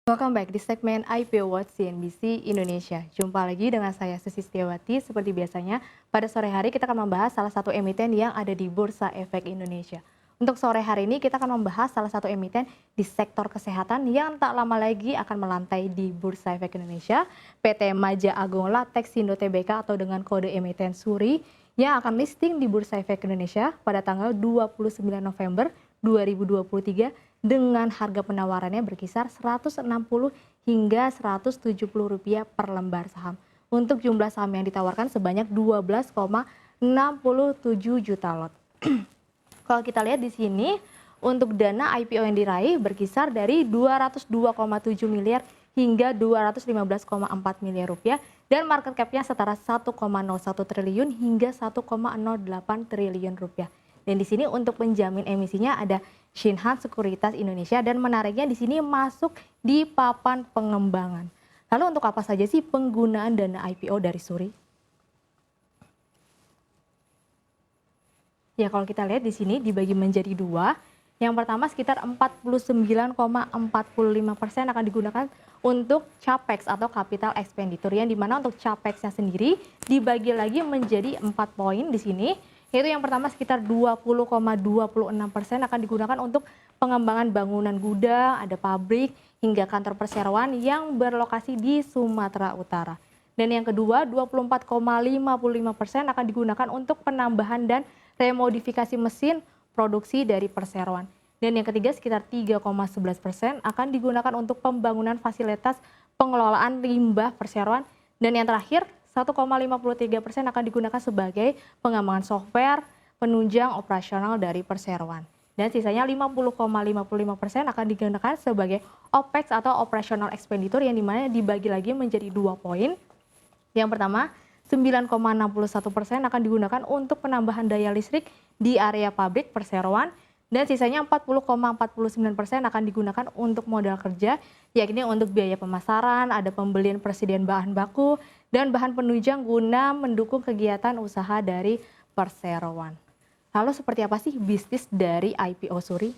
Welcome back di segmen IPO Watch CNBC Indonesia. Jumpa lagi dengan saya Susi Setiawati. Seperti biasanya, pada sore hari kita akan membahas salah satu emiten yang ada di Bursa Efek Indonesia. Untuk sore hari ini kita akan membahas salah satu emiten di sektor kesehatan yang tak lama lagi akan melantai di Bursa Efek Indonesia, PT Maja Agung Latex Indo Tbk atau dengan kode emiten SURI yang akan listing di Bursa Efek Indonesia pada tanggal 29 November 2023 dengan harga penawarannya berkisar 160 hingga 170 rupiah per lembar saham. Untuk jumlah saham yang ditawarkan sebanyak 12,67 juta lot. Kalau kita lihat di sini, untuk dana IPO yang diraih berkisar dari 202,7 miliar hingga 215,4 miliar rupiah dan market cap-nya setara 1,01 triliun hingga 1,08 triliun rupiah. Dan di sini untuk penjamin emisinya ada Shinhan Sekuritas Indonesia dan menariknya di sini masuk di papan pengembangan. Lalu untuk apa saja sih penggunaan dana IPO dari SURI? Ya, kalau kita lihat di sini dibagi menjadi dua. Yang pertama sekitar 49,45% akan digunakan untuk CAPEX atau capital expenditure, yang dimana untuk CAPEX-nya sendiri dibagi lagi menjadi 4 poin di sini. Yaitu yang pertama sekitar 20,26% akan digunakan untuk pengembangan bangunan gudang, ada pabrik, hingga kantor perseroan yang berlokasi di Sumatera Utara. Dan yang kedua 24,55% akan digunakan untuk penambahan dan remodifikasi mesin produksi dari perseroan. Dan yang ketiga sekitar 3,11% akan digunakan untuk pembangunan fasilitas pengelolaan limbah perseroan. Dan yang terakhir 1,53% akan digunakan sebagai pengembangan software penunjang operasional dari perseroan. Dan sisanya 50,55% akan digunakan sebagai OPEX atau operational expenditure, yang dimana dibagi lagi menjadi 2 poin. Yang pertama 9,61% akan digunakan untuk penambahan daya listrik di area pabrik perseroan. Dan sisanya 40,49% akan digunakan untuk modal kerja, yakni untuk biaya pemasaran, ada pembelian persediaan bahan baku, dan bahan penunjang guna mendukung kegiatan usaha dari perseroan. Lalu seperti apa sih bisnis dari IPO SURI?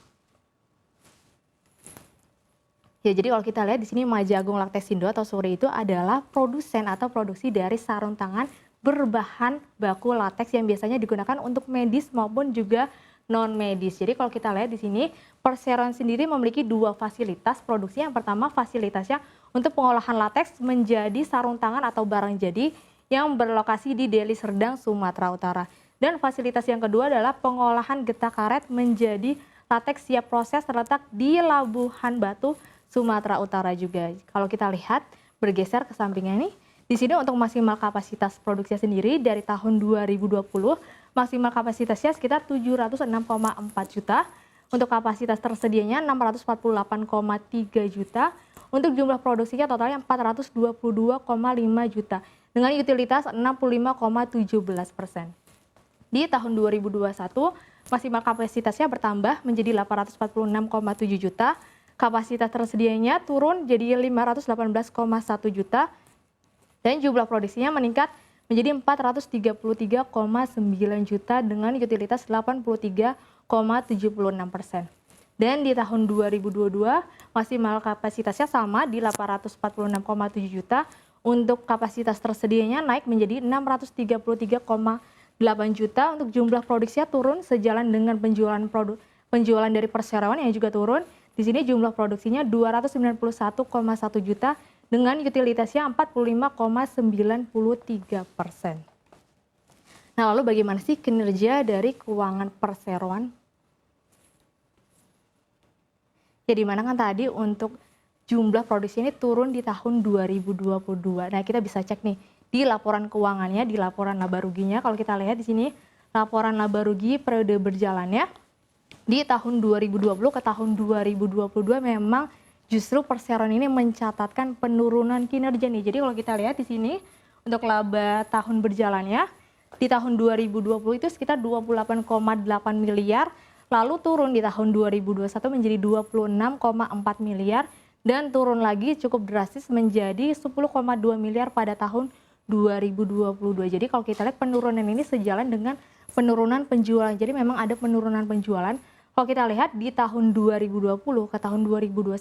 Ya, jadi kalau kita lihat di sini Maja Agung Latex Indo atau SURI itu adalah produsen atau produksi dari sarung tangan berbahan baku latex yang biasanya digunakan untuk medis maupun juga non medis. Jadi kalau kita lihat di sini perseroan sendiri memiliki dua fasilitas produksi. Yang pertama fasilitasnya untuk pengolahan latex menjadi sarung tangan atau barang jadi yang berlokasi di Deli Serdang, Sumatera Utara. Dan fasilitas yang kedua adalah pengolahan getah karet menjadi latex siap proses terletak di Labuhan Batu, Sumatera Utara juga. Kalau kita lihat bergeser ke sampingnya ini, di sini untuk maksimal kapasitas produksinya sendiri dari tahun 2020 maksimal kapasitasnya sekitar 706,4 juta. Untuk kapasitas tersedianya 648,3 juta. Untuk jumlah produksinya totalnya 422,5 juta dengan utilitas 65,17%. Di tahun 2021 maksimal kapasitasnya bertambah menjadi 846,7 juta. Kapasitas tersedianya turun jadi 518,1 juta. Dan jumlah produksinya meningkat menjadi 433,9 juta dengan utilitas 83,76%. Dan di tahun 2022 maksimal kapasitasnya sama di 846,7 juta. Untuk kapasitas tersedianya naik menjadi 633,8 juta. Untuk jumlah produksinya turun sejalan dengan penjualan dari perseroan yang juga turun. Di sini jumlah produksinya 291,1 juta dengan utilitasnya 45,93%. Nah, lalu bagaimana sih kinerja dari keuangan perseroan? Ya, dimana kan tadi untuk jumlah produksi ini turun di tahun 2022. Nah, kita bisa cek nih di laporan keuangannya, di laporan laba ruginya. Kalau kita lihat di sini laporan laba rugi periode berjalannya di tahun 2020 ke tahun 2022 memang justru perseroan ini mencatatkan penurunan kinerja nih. Jadi kalau kita lihat di sini untuk laba tahun berjalannya di tahun 2020 itu sekitar 28,8 miliar, lalu turun di tahun 2021 menjadi 26,4 miliar dan turun lagi cukup drastis menjadi 10,2 miliar pada tahun 2022. Jadi kalau kita lihat penurunan ini sejalan dengan penurunan penjualan. Jadi memang ada penurunan penjualan. Kalau kita lihat di tahun 2020 ke tahun 2021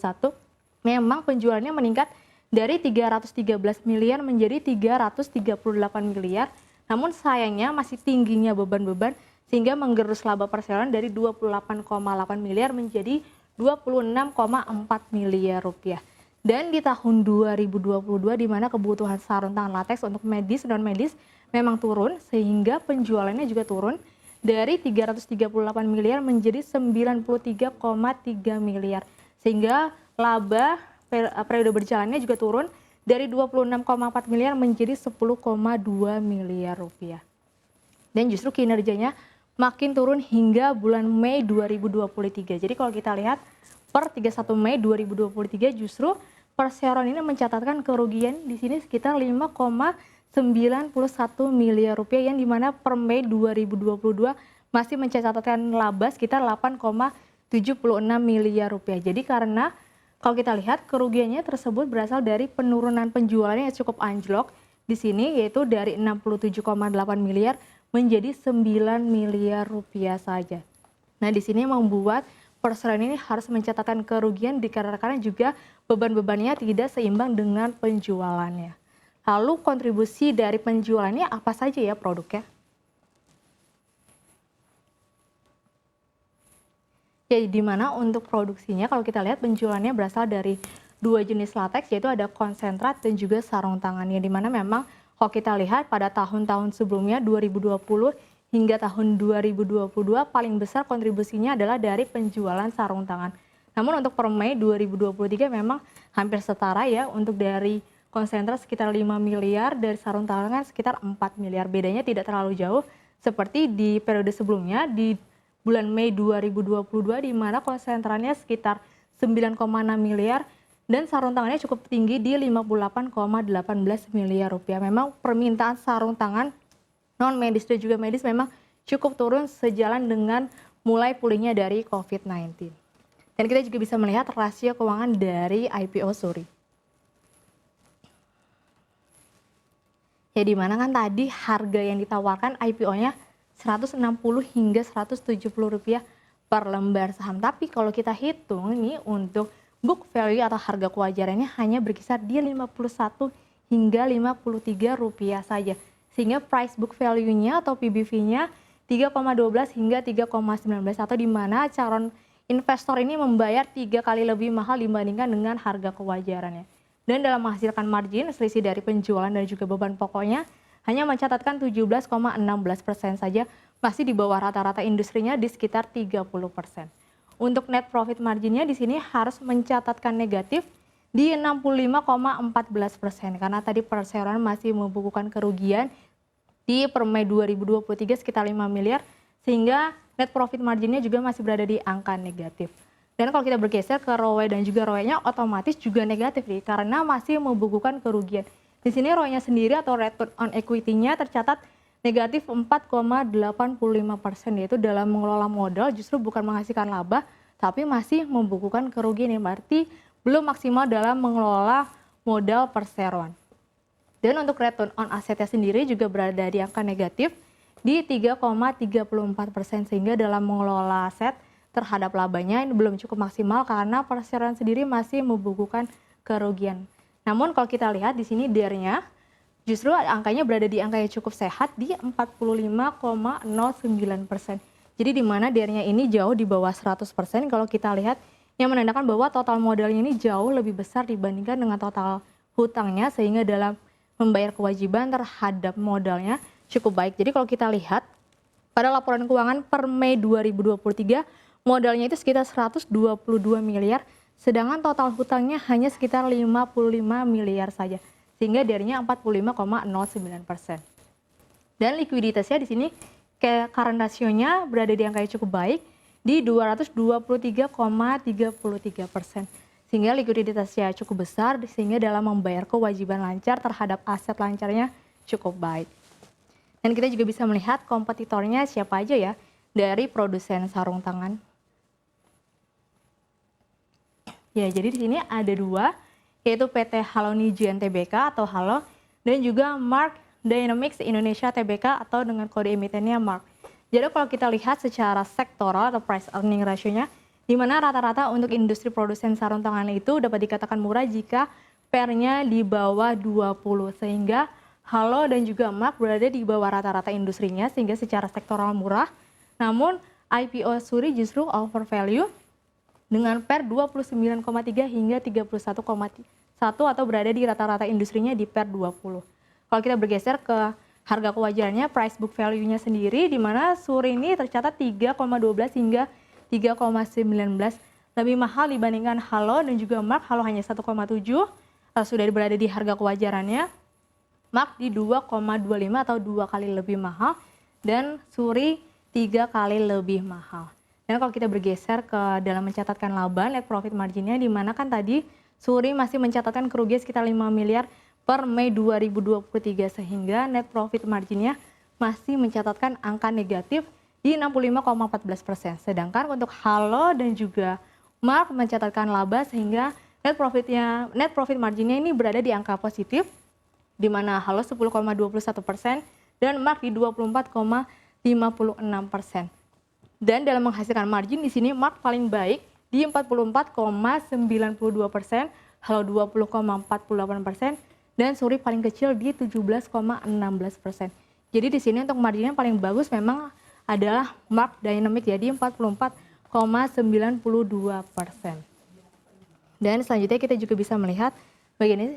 memang penjualannya meningkat dari 313 miliar menjadi 338 miliar. Namun sayangnya masih tingginya beban-beban sehingga menggerus laba perseroan dari 28,8 miliar menjadi 26,4 miliar rupiah. Dan di tahun 2022 di mana kebutuhan sarung tangan latex untuk medis dan non medis memang turun sehingga penjualannya juga turun dari 338 miliar menjadi 93,3 miliar. Sehingga laba periode berjalannya juga turun dari 26,4 miliar menjadi 10,2 miliar rupiah. Dan justru kinerjanya makin turun hingga bulan Mei 2023. Jadi kalau kita lihat per 31 Mei 2023 justru perseroan ini mencatatkan kerugian di sini sekitar 5,91 miliar rupiah yang dimana per Mei 2022 masih mencatatkan laba sekitar 8,76 miliar rupiah. Jadi karena kalau kita lihat kerugiannya tersebut berasal dari penurunan penjualannya yang cukup anjlok di sini yaitu dari 67,8 miliar menjadi 9 miliar rupiah saja. Nah, di sini membuat perseroan ini harus mencatatkan kerugian dikarenakan juga beban-bebannya tidak seimbang dengan penjualannya. Lalu kontribusi dari penjualannya apa saja ya produknya? Ya, di mana untuk produksinya kalau kita lihat penjualannya berasal dari dua jenis latex yaitu ada konsentrat dan juga sarung tangan. Yang di mana memang kalau kita lihat pada tahun-tahun sebelumnya 2020 hingga tahun 2022 paling besar kontribusinya adalah dari penjualan sarung tangan. Namun untuk per Mei 2023 memang hampir setara ya, untuk dari konsentrat sekitar 5 miliar, dari sarung tangan sekitar 4 miliar. Bedanya tidak terlalu jauh seperti di periode sebelumnya di bulan Mei 2022 di mana konsentratnya sekitar 9,6 miliar dan sarung tangannya cukup tinggi di 58,18 miliar rupiah. Memang permintaan sarung tangan non medis dan juga medis memang cukup turun sejalan dengan mulai pulihnya dari COVID-19. Dan kita juga bisa melihat rasio keuangan dari IPO Suri. Ya, di mana kan tadi harga yang ditawarkan IPO-nya 160 hingga 170 rupiah per lembar saham. Tapi kalau kita hitung ini untuk book value atau harga kewajarannya hanya berkisar di 51 hingga 53 rupiah saja. Sehingga price book value-nya atau PBV-nya 3,12 hingga 3,19 atau di mana calon investor ini membayar 3 kali lebih mahal dibandingkan dengan harga kewajarannya. Dan dalam menghasilkan margin, selisih dari penjualan dan juga beban pokoknya hanya mencatatkan 17,16% saja, masih di bawah rata-rata industrinya di sekitar 30%. Untuk net profit marginnya di sini harus mencatatkan negatif di 65,14% karena tadi perseroan masih membukukan kerugian di per Mei 2023 sekitar 5 miliar sehingga net profit marginnya juga masih berada di angka negatif. Dan kalau kita bergeser ke ROE dan juga ROE-nya otomatis juga negatif nih karena masih membukukan kerugian. Di sini ROE-nya sendiri atau return on equity-nya tercatat negatif 4,85% yaitu dalam mengelola modal justru bukan menghasilkan laba tapi masih membukukan kerugian yang berarti belum maksimal dalam mengelola modal perseroan. Dan untuk return on assetnya sendiri juga berada di angka negatif di 3,34% sehingga dalam mengelola aset terhadap labanya ini belum cukup maksimal karena perseroan sendiri masih membukukan kerugian. Namun kalau kita lihat di sini DER-nya justru angkanya berada di angka yang cukup sehat di 45,09%. Jadi di mana DER-nya ini jauh di bawah 100% kalau kita lihat yang menandakan bahwa total modalnya ini jauh lebih besar dibandingkan dengan total hutangnya sehingga dalam membayar kewajiban terhadap modalnya cukup baik. Jadi kalau kita lihat pada laporan keuangan per Mei 2023 modalnya itu sekitar 122 miliar sedangkan total hutangnya hanya sekitar 55 miliar saja sehingga DER-nya 45,09%. Dan likuiditasnya di sini current ratio-nya berada di angka yang cukup baik di 223,33%. Sehingga likuiditasnya cukup besar sehingga dalam membayar kewajiban lancar terhadap aset lancarnya cukup baik. Dan kita juga bisa melihat kompetitornya siapa aja ya dari produsen sarung tangan. Ya, jadi di sini ada dua yaitu PT Halonijian Tbk atau Halo dan juga Mark Dynamics Indonesia Tbk atau dengan kode emitennya Mark. Jadi kalau kita lihat secara sektoral atau price earning ratio-nya di mana rata-rata untuk industri produsen sarung tangan itu dapat dikatakan murah jika pairnya di bawah 20, sehingga Halo dan juga Mark berada di bawah rata-rata industrinya sehingga secara sektoral murah. Namun IPO Suri justru overvalue dengan pair 29,3 hingga 31,1 atau berada di rata-rata industrinya di pair 20. Kalau kita bergeser ke harga kewajarannya, price book value-nya sendiri, di mana Suri ini tercatat 3,12 hingga 3,19 lebih mahal dibandingkan Halo dan juga Mark. Halo hanya 1,7, sudah berada di harga kewajarannya. Mark di 2,25 atau 2 kali lebih mahal, dan Suri 3 kali lebih mahal. Dan kalau kita bergeser ke dalam mencatatkan laba, net profit marginnya, di mana kan tadi Suri masih mencatatkan kerugian sekitar 5 miliar per Mei 2023, sehingga net profit marginnya masih mencatatkan angka negatif di 65,14%. Sedangkan untuk Halo dan juga Mark mencatatkan laba sehingga net profit marginnya ini berada di angka positif, di mana Halo 10,21% dan Mark di 24,56%. Dan dalam menghasilkan margin di sini Mark paling baik di 44,92%, Halo 20,48%, dan Suri paling kecil di 17,16%. Jadi di sini untuk margin yang paling bagus memang adalah Mark Dynamic, jadi 44,92%. Dan selanjutnya kita juga bisa melihat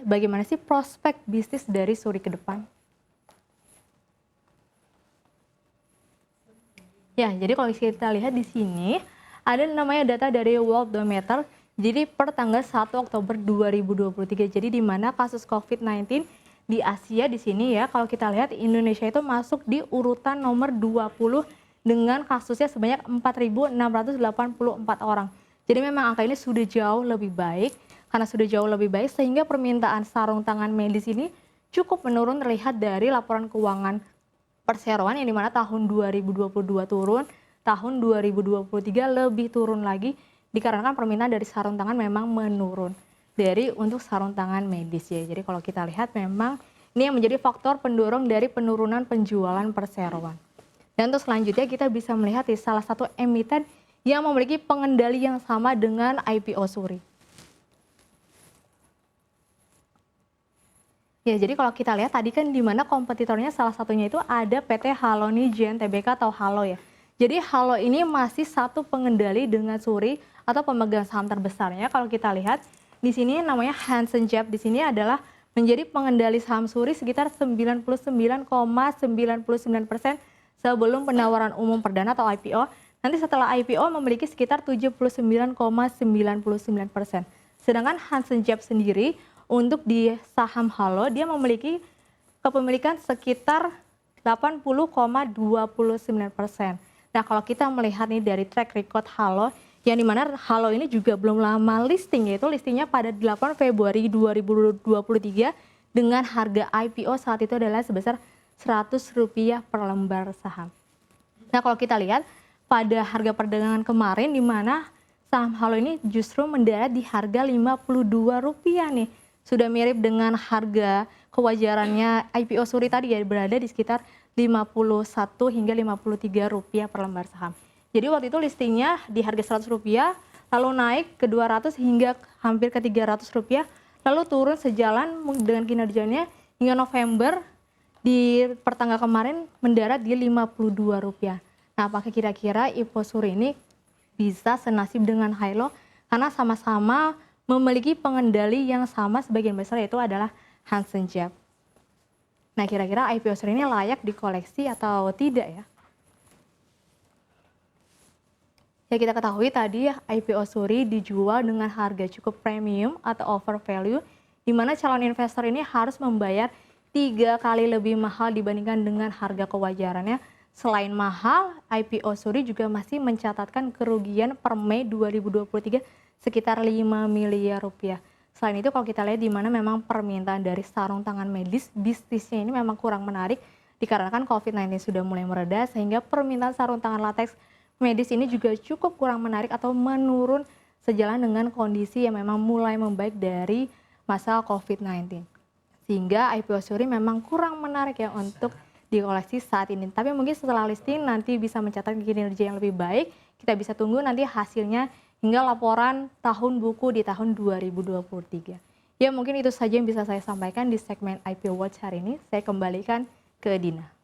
bagaimana sih prospek bisnis dari Suri ke depan. Ya, jadi kalau kita lihat di sini ada namanya data dari Worldometer. Jadi per tanggal 1 Oktober 2023, jadi di mana kasus COVID-19 di Asia di sini ya, kalau kita lihat Indonesia itu masuk di urutan nomor 20 dengan kasusnya sebanyak 4.684 orang. Jadi memang angka ini sudah jauh lebih baik. Karena sudah jauh lebih baik sehingga permintaan sarung tangan medis ini cukup menurun, terlihat dari laporan keuangan perseroan yang dimana tahun 2022 turun, tahun 2023 lebih turun lagi dikarenakan permintaan dari sarung tangan memang menurun dari untuk sarung tangan medis ya. Jadi kalau kita lihat memang ini yang menjadi faktor pendorong dari penurunan penjualan perseroan. Dan untuk selanjutnya kita bisa melihat di salah satu emiten yang memiliki pengendali yang sama dengan IPO Suri. Ya, jadi kalau kita lihat tadi kan di mana kompetitornya salah satunya itu ada PT Halonigen Tbk atau Halo ya. Jadi Halo ini masih satu pengendali dengan Suri atau pemegang saham terbesarnya. Kalau kita lihat di sini namanya Hansen Jeb, di sini adalah menjadi pengendali saham Suri sekitar 99,99% sebelum penawaran umum perdana atau IPO. Nanti setelah IPO memiliki sekitar 79,99%. Sedangkan Hansen Jeb sendiri untuk di saham Halo dia memiliki kepemilikan sekitar 80,29%. Nah kalau kita melihat nih dari track record Halo, yang dimana Halo ini juga belum lama listing, yaitu listingnya pada 8 Februari 2023 dengan harga IPO saat itu adalah sebesar Rp100 per lembar saham. Nah kalau kita lihat pada harga perdagangan kemarin di mana saham Halo ini justru mendarat di harga Rp52 nih. Sudah mirip dengan harga kewajarannya IPO Suri tadi ya, berada di sekitar Rp51 hingga Rp53 per lembar saham. Jadi waktu itu listingnya di harga Rp100, lalu naik ke 200 hingga hampir ke Rp300, lalu turun sejalan dengan kinerjanya hingga November di pertanggal kemarin mendarat di Rp52. Nah, apakah kira-kira IPO Suri ini bisa senasib dengan Halo? Karena sama-sama memiliki pengendali yang sama sebagian besar, yaitu adalah Hansen Jeb. Nah, kira-kira IPO Suri ini layak dikoleksi atau tidak ya? Ya, kita ketahui tadi IPO Suri dijual dengan harga cukup premium atau overvalue, di mana calon investor ini harus membayar 3 kali lebih mahal dibandingkan dengan harga kewajarannya. Selain mahal, IPO Suri juga masih mencatatkan kerugian per Mei 2023 sekitar Rp5 miliar. Selain itu kalau kita lihat di mana memang permintaan dari sarung tangan medis bisnisnya ini memang kurang menarik dikarenakan COVID-19 sudah mulai mereda, sehingga permintaan sarung tangan latex medis ini juga cukup kurang menarik atau menurun sejalan dengan kondisi yang memang mulai membaik dari masa COVID-19. Sehingga IPO Suri memang kurang menarik ya untuk dikoleksi saat ini. Tapi mungkin setelah listing nanti bisa mencatat kinerja yang lebih baik. Kita bisa tunggu nanti hasilnya hingga laporan tahun buku di tahun 2023. Ya mungkin itu saja yang bisa saya sampaikan di segmen IP Watch hari ini. Saya kembalikan ke Dina.